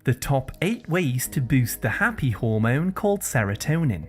the top 8 ways to boost the happy hormone called serotonin.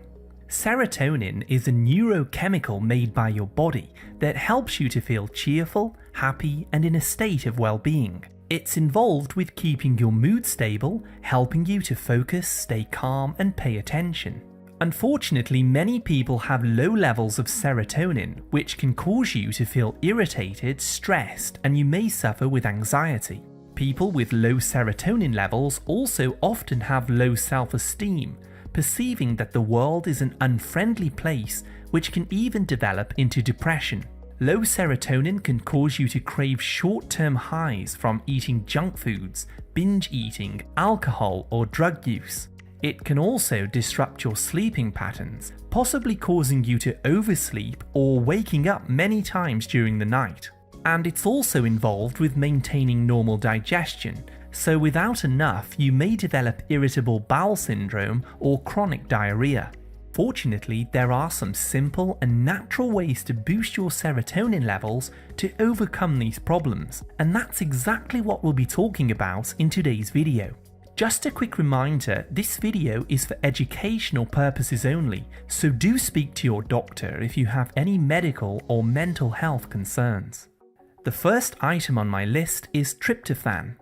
Serotonin is a neurochemical made by your body that helps you to feel cheerful, happy, and in a state of well-being. It's involved with keeping your mood stable, helping you to focus, stay calm, and pay attention. Unfortunately, many people have low levels of serotonin, which can cause you to feel irritated, stressed, and you may suffer with anxiety. People with low serotonin levels also often have low self-esteem, perceiving that the world is an unfriendly place, which can even develop into depression. Low serotonin can cause you to crave short-term highs from eating junk foods, binge eating, alcohol, or drug use. It can also disrupt your sleeping patterns, possibly causing you to oversleep or waking up many times during the night. And it's also involved with maintaining normal digestion, so without enough you may develop irritable bowel syndrome or chronic diarrhea. Fortunately, there are some simple and natural ways to boost your serotonin levels to overcome these problems, and that's exactly what we'll be talking about in today's video. Just a quick reminder, this video is for educational purposes only, so do speak to your doctor if you have any medical or mental health concerns. The first item on my list is tryptophan.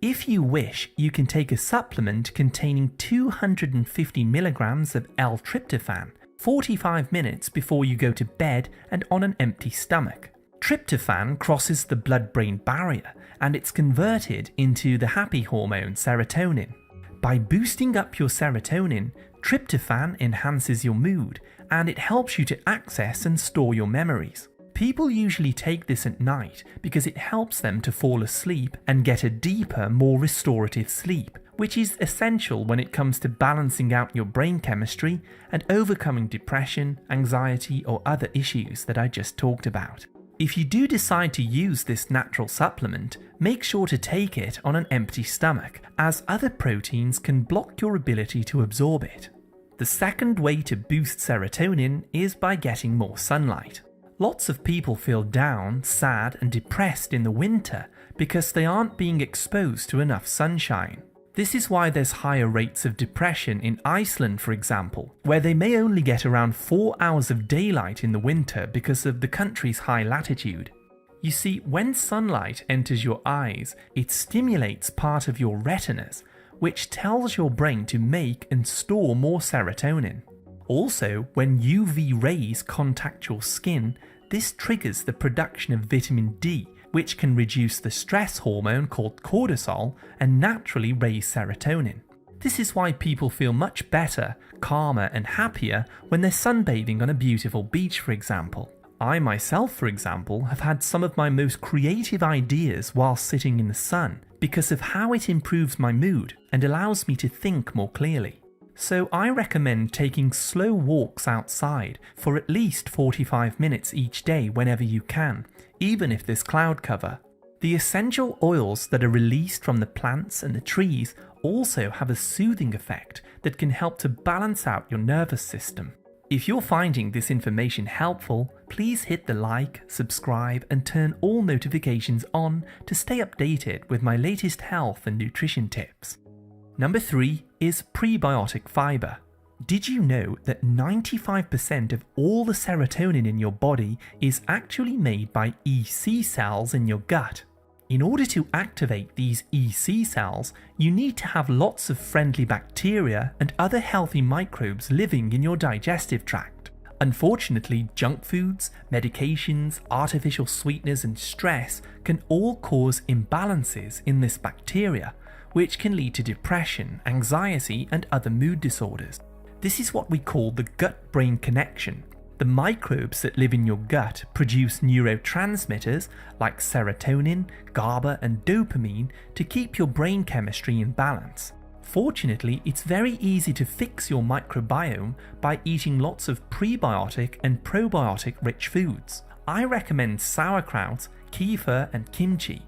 If you wish, you can take a supplement containing 250 milligrams of L-tryptophan 45 minutes before you go to bed and on an empty stomach. Tryptophan crosses the blood-brain barrier and it's converted into the happy hormone serotonin. By boosting up your serotonin, tryptophan enhances your mood and it helps you to access and store your memories. People usually take this at night because it helps them to fall asleep and get a deeper, more restorative sleep, which is essential when it comes to balancing out your brain chemistry and overcoming depression, anxiety, or other issues that I just talked about. If you do decide to use this natural supplement, make sure to take it on an empty stomach, as other proteins can block your ability to absorb it. The second way to boost serotonin is by getting more sunlight. Lots of people feel down, sad, and depressed in the winter because they aren't being exposed to enough sunshine. This is why there's higher rates of depression in Iceland, for example, where they may only get around 4 hours of daylight in the winter because of the country's high latitude. You see, when sunlight enters your eyes, it stimulates part of your retinas, which tells your brain to make and store more serotonin. Also, when UV rays contact your skin, this triggers the production of vitamin D, which can reduce the stress hormone called cortisol and naturally raise serotonin. This is why people feel much better, calmer, and happier when they're sunbathing on a beautiful beach, for example. I myself, for example, have had some of my most creative ideas while sitting in the sun because of how it improves my mood and allows me to think more clearly. So I recommend taking slow walks outside for at least 45 minutes each day whenever you can, even if there's cloud cover. The essential oils that are released from the plants and the trees also have a soothing effect that can help to balance out your nervous system. If you're finding this information helpful, please hit the like, subscribe, and turn all notifications on to stay updated with my latest health and nutrition tips. Number 3 is prebiotic fiber. Did you know that 95% of all the serotonin in your body is actually made by EC cells in your gut? In order to activate these EC cells, you need to have lots of friendly bacteria and other healthy microbes living in your digestive tract. Unfortunately, junk foods, medications, artificial sweeteners, and stress can all cause imbalances in this bacteria, which can lead to depression, anxiety, and other mood disorders. This is what we call the gut-brain connection. The microbes that live in your gut produce neurotransmitters like serotonin, GABA, and dopamine to keep your brain chemistry in balance. Fortunately, it's very easy to fix your microbiome by eating lots of prebiotic and probiotic-rich foods. I recommend sauerkraut, kefir, and kimchi.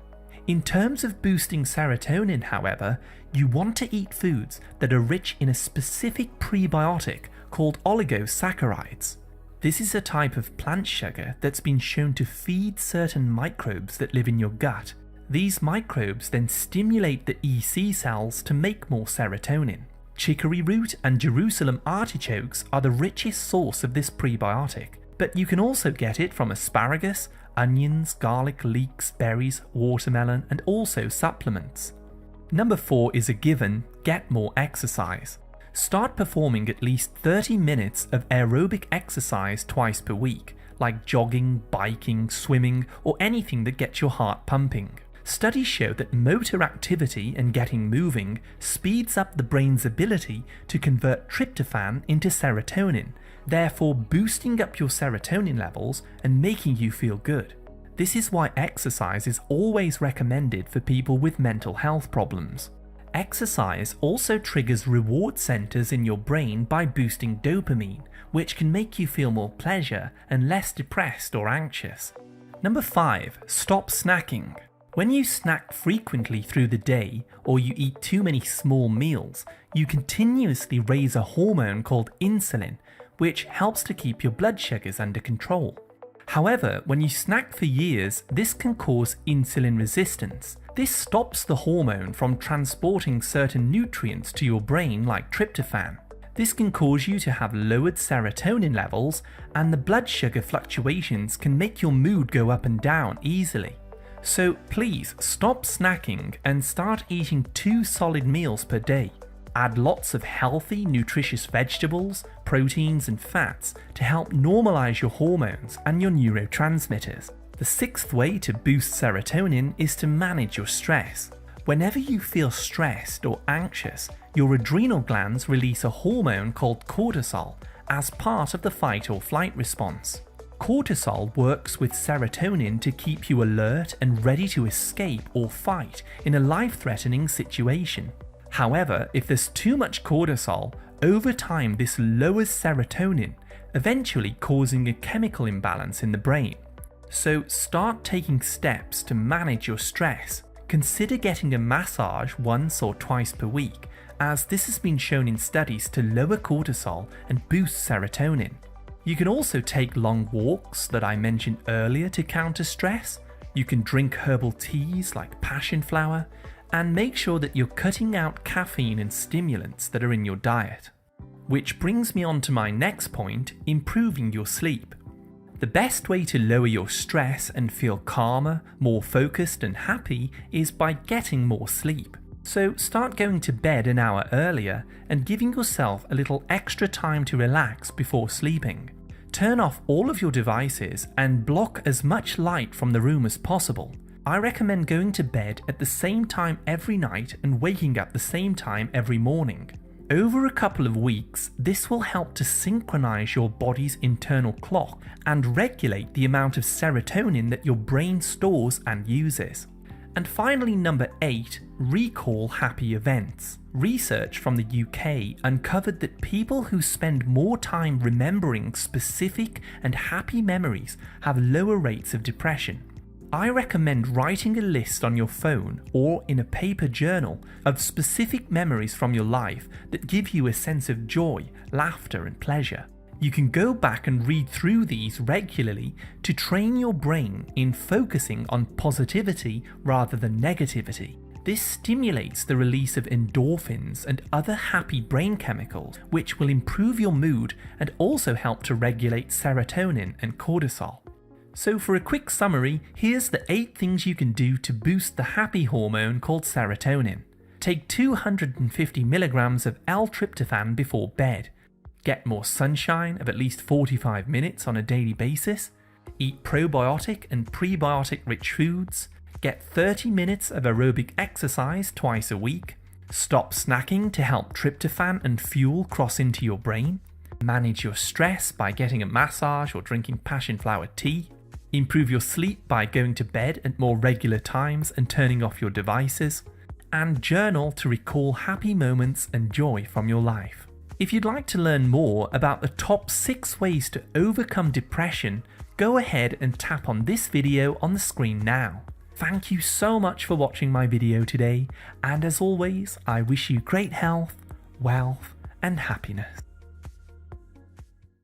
In terms of boosting serotonin, however, you want to eat foods that are rich in a specific prebiotic called oligosaccharides. This is a type of plant sugar that's been shown to feed certain microbes that live in your gut, These microbes then stimulate the EC cells to make more serotonin. Chicory root and Jerusalem artichokes are the richest source of this prebiotic, but you can also get it from asparagus, onions, garlic, leeks, berries, watermelon, and also supplements. Number 4 is a given: get more exercise. Start performing at least 30 minutes of aerobic exercise twice per week, like jogging, biking, swimming, or anything that gets your heart pumping. Studies show that motor activity and getting moving speeds up the brain's ability to convert tryptophan into serotonin, therefore boosting up your serotonin levels and making you feel good. This is why exercise is always recommended for people with mental health problems. Exercise also triggers reward centers in your brain by boosting dopamine, which can make you feel more pleasure and less depressed or anxious. Number 5. Stop snacking. When you snack frequently through the day, or you eat too many small meals, you continuously raise a hormone called insulin, which helps to keep your blood sugars under control. However, when you snack for years, this can cause insulin resistance. This stops the hormone from transporting certain nutrients to your brain like tryptophan. This can cause you to have lowered serotonin levels, and the blood sugar fluctuations can make your mood go up and down easily. So please stop snacking and start eating 2 solid meals per day. Add lots of healthy, nutritious vegetables, proteins and fats to help normalize your hormones and your neurotransmitters. The 6th way to boost serotonin is to manage your stress. Whenever you feel stressed or anxious, your adrenal glands release a hormone called cortisol as part of the fight or flight response. Cortisol works with serotonin to keep you alert and ready to escape or fight in a life-threatening situation. However, if there's too much cortisol, over time this lowers serotonin, eventually causing a chemical imbalance in the brain. So start taking steps to manage your stress. Consider getting a massage once or twice per week, as this has been shown in studies to lower cortisol and boost serotonin. You can also take long walks that I mentioned earlier to counter stress. You can drink herbal teas like passion flower, and make sure that you're cutting out caffeine and stimulants that are in your diet. Which brings me on to my next point: improving your sleep. The best way to lower your stress and feel calmer, more focused and happy is by getting more sleep. So start going to bed an hour earlier and giving yourself a little extra time to relax before sleeping. Turn off all of your devices and block as much light from the room as possible. I recommend going to bed at the same time every night and waking up the same time every morning. Over a couple of weeks, this will help to synchronize your body's internal clock and regulate the amount of serotonin that your brain stores and uses. And finally, number 8, recall happy events. Research from the UK uncovered that people who spend more time remembering specific and happy memories have lower rates of depression. I recommend writing a list on your phone or in a paper journal of specific memories from your life that give you a sense of joy, laughter, and pleasure. You can go back and read through these regularly to train your brain in focusing on positivity rather than negativity. This stimulates the release of endorphins and other happy brain chemicals, which will improve your mood and also help to regulate serotonin and cortisol. So for a quick summary, here's the 8 things you can do to boost the happy hormone called serotonin. Take 250 milligrams of L-tryptophan before bed. Get more sunshine of at least 45 minutes on a daily basis. Eat probiotic and prebiotic rich foods. Get 30 minutes of aerobic exercise twice a week. Stop snacking to help tryptophan and fuel cross into your brain. Manage your stress by getting a massage or drinking passion flower tea. Improve your sleep by going to bed at more regular times and turning off your devices. And journal to recall happy moments and joy from your life. If you'd like to learn more about the top 6 ways to overcome depression, go ahead and tap on this video on the screen now. Thank you so much for watching my video today, and as always, I wish you great health, wealth, and happiness.